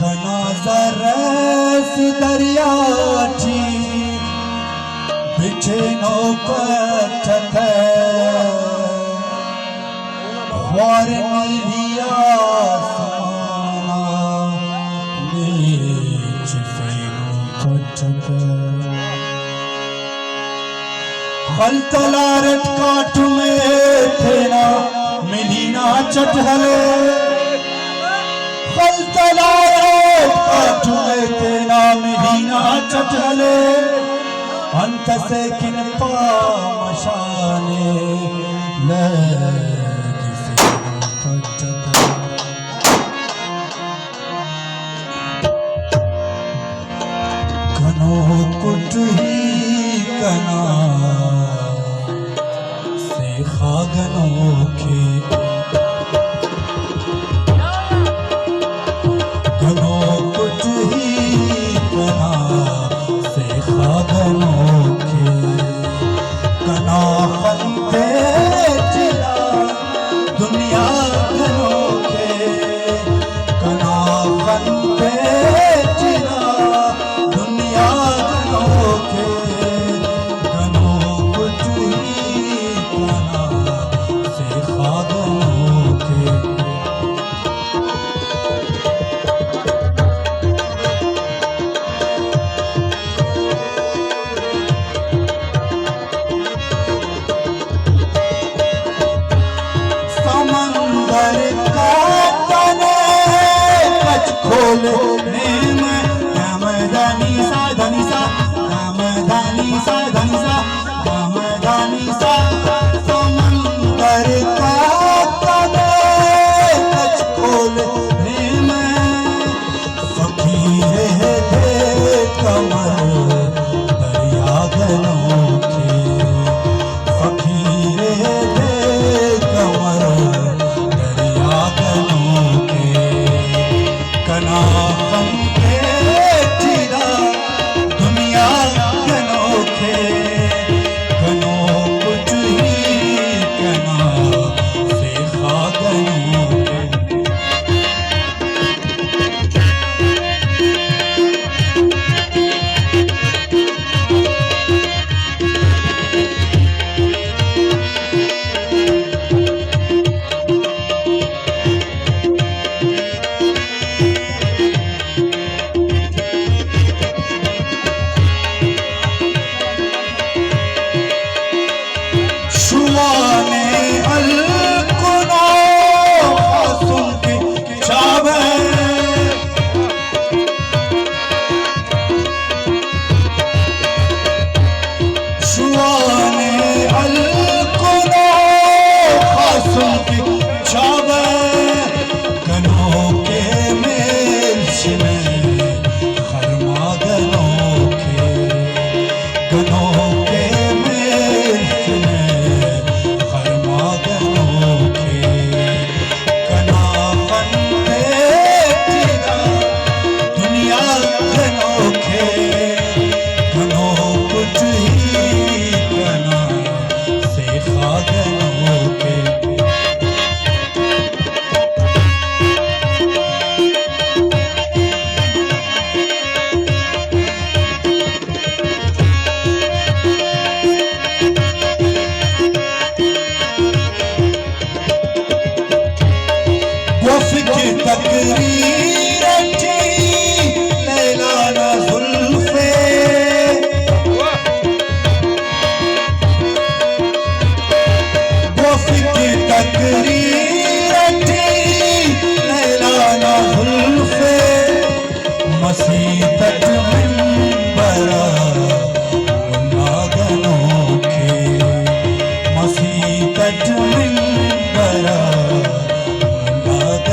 कना जरस दरियाची बिछे नो कटक और नीलिया समाना नीच फेरो कटक हल तलारट काट में फेना मिलीना चटहले हल तलारट काट में फेना मिलीना चटहले अंत से किन पामशाने लगी फेरो कटक कनो कुट ही कना खागनों के घनों कुछ ही कना से खागनों के कना फंदे चिरा दुनिया घनों के कना फंदे चिरा दुनिया घनों के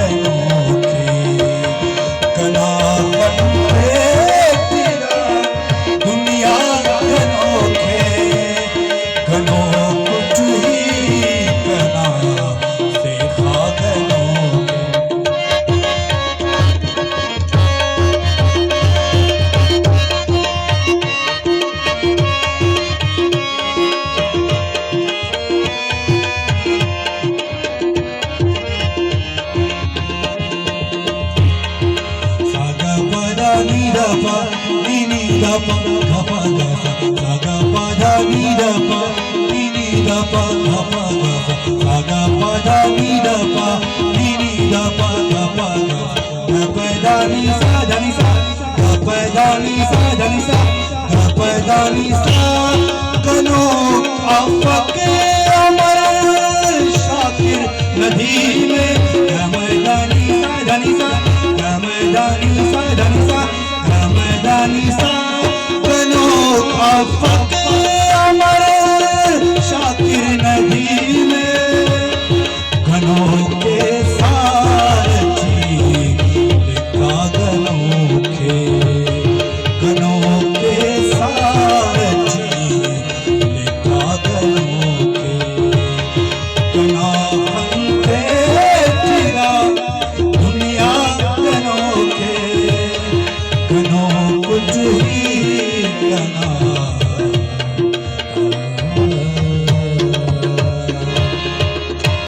Thank you. ni da pa ni da pa ga pa ga sa ga pa da ni da pa ni da pa ga pa ga sa ga pa da ni da pa ni da pa ga pa ga ga pa da ni sa ga pa da ni sa ga pa da ni sa कनो आफके अमर शाकिर नदी में गमदानी सा गमदानी सा कनो आफके